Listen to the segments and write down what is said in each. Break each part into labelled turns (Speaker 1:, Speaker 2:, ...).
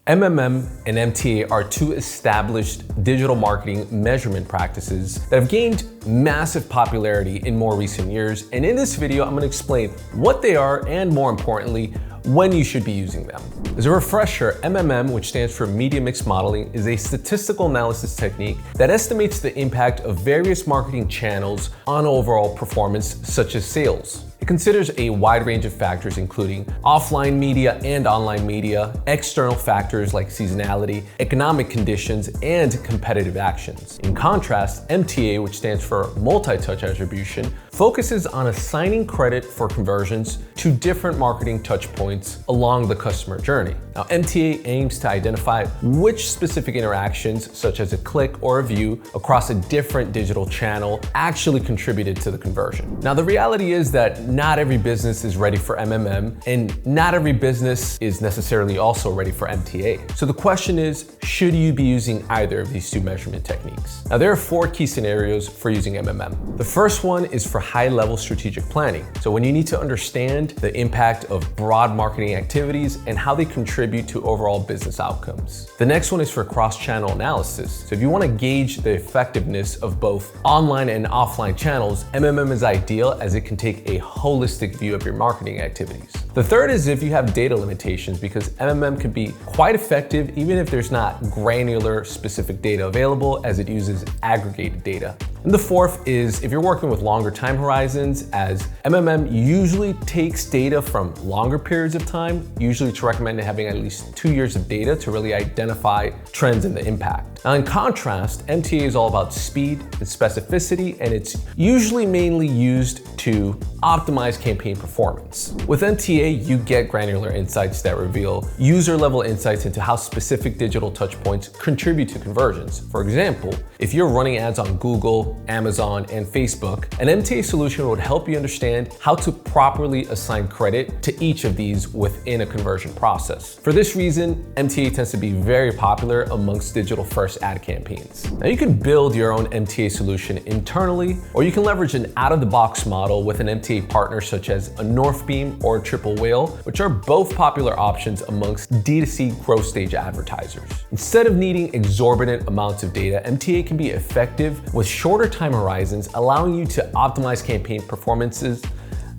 Speaker 1: MMM and MTA are two established digital marketing measurement practices that have gained massive popularity in more recent years. And in this video, I'm going to explain what they are and, more importantly, when you should be using them. As a refresher, MMM, which stands for Media Mix Modeling, is a statistical analysis technique that estimates the impact of various marketing channels on overall performance, such as sales. It considers a wide range of factors, including offline media and online media, external factors like seasonality, economic conditions, and competitive actions. In contrast, MTA, which stands for multi-touch attribution, focuses on assigning credit for conversions to different marketing touchpoints along the customer journey. Now, MTA aims to identify which specific interactions, such as a click or a view across a different digital channel, actually contributed to the conversion. Now, the reality is that not every business is ready for MMM, and not every business is necessarily also ready for MTA. So the question is, should you be using either of these two measurement techniques? Now, there are 4 key scenarios for using MMM. The first one is for high-level strategic planning. So when you need to understand the impact of broad marketing activities and how they contribute to overall business outcomes. The next one is for cross-channel analysis. So if you want to gauge the effectiveness of both online and offline channels, MMM is ideal as it can take a holistic view of your marketing activities. The third is if you have data limitations, because MMM can be quite effective even if there's not granular specific data available, as it uses aggregated data. And the fourth is if you're working with longer time horizons, as MMM usually takes data from longer periods of time. Usually it's recommended having at least 2 years of data to really identify trends and the impact. Now, in contrast, MTA is all about speed and specificity, and it's usually mainly used to optimize campaign performance. With MTA, you get granular insights that reveal user-level insights into how specific digital touchpoints contribute to conversions. For example, if you're running ads on Google, Amazon, and Facebook, an MTA solution would help you understand how to properly assign credit to each of these within a conversion process. For this reason, MTA tends to be very popular amongst digital-first ad campaigns. Now, you can build your own MTA solution internally, or you can leverage an out-of-the-box model with an MTA partner such as a Northbeam or a Triple Whale, which are both popular options amongst D2C growth stage advertisers. Instead of needing exorbitant amounts of data, MTA can be effective with shorter time horizons, allowing you to optimize campaign performances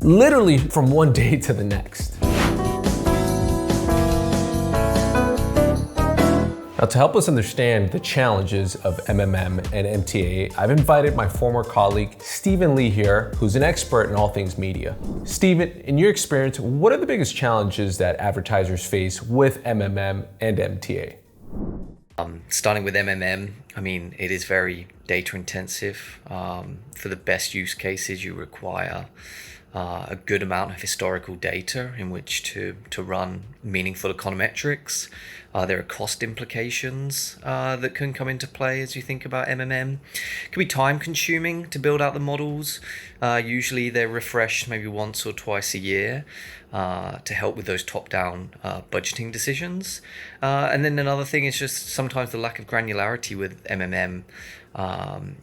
Speaker 1: literally from one day to the next. Now, to help us understand the challenges of MMM and MTA, I've invited my former colleague, Stephen Lee here, who's an expert in all things media. Stephen, in your experience, what are the biggest challenges that advertisers face with MMM and MTA?
Speaker 2: Starting with MMM, I mean, it is very data intensive. For the best use cases, you require a good amount of historical data in which to run meaningful econometrics. There are cost implications that can come into play as you think about MMM. It can be time consuming to build out the models. Usually they're refreshed maybe once or twice a year to help with those top-down budgeting decisions. And then another thing is just sometimes the lack of granularity with MMM.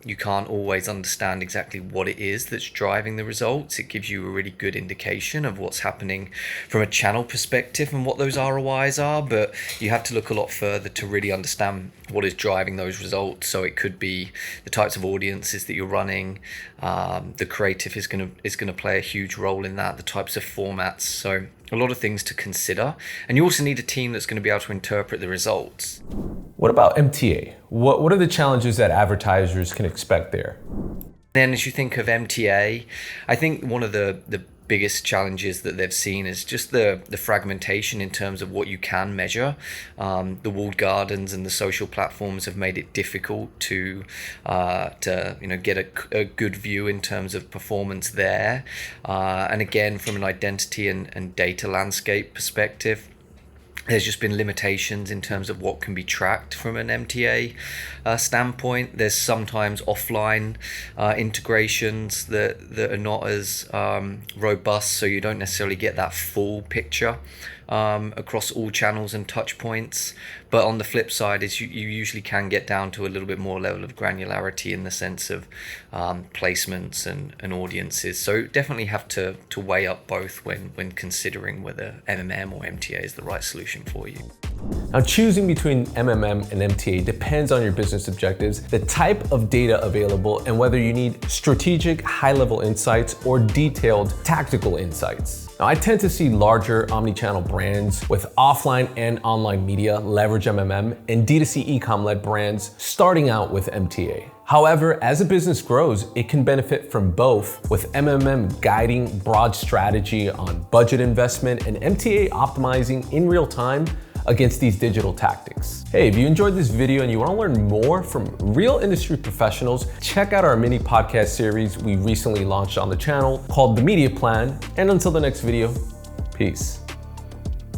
Speaker 2: You can't always understand exactly what it is that's driving the results. It gives you a really good indication of what's happening from a channel perspective and what those ROIs are, but you have to look a lot further to really understand what is driving those results. So it could be the types of audiences that you're running, the creative is going to play a huge role in that, the types of formats. So a lot of things to consider, and you also need a team that's going to be able to interpret the results.
Speaker 1: What about MTA? What are the challenges that advertisers can expect there?
Speaker 2: Then as you think of MTA, I think one of the biggest challenges that they've seen is just the fragmentation in terms of what you can measure. The walled gardens and the social platforms have made it difficult to get a good view in terms of performance there. And again, from an identity and data landscape perspective, there's just been limitations in terms of what can be tracked from an MTA standpoint. There's sometimes offline integrations that are not as robust, so you don't necessarily get that full picture across all channels and touch points. But on the flip side is you usually can get down to a little bit more level of granularity in the sense of placements and audiences. So definitely have to weigh up both when considering whether MMM or MTA is the right solution for you.
Speaker 1: Now, choosing between MMM and MTA depends on your business objectives, the type of data available, and whether you need strategic, high-level insights or detailed tactical insights. Now, I tend to see larger omni-channel brands with offline and online media leverage MMM, and D2C e-com-led brands starting out with MTA. However, as a business grows, it can benefit from both, with MMM guiding broad strategy on budget investment and MTA optimizing in real time against these digital tactics. Hey, if you enjoyed this video and you want to learn more from real industry professionals, check out our mini podcast series we recently launched on the channel called The Media Plan. And until the next video, peace.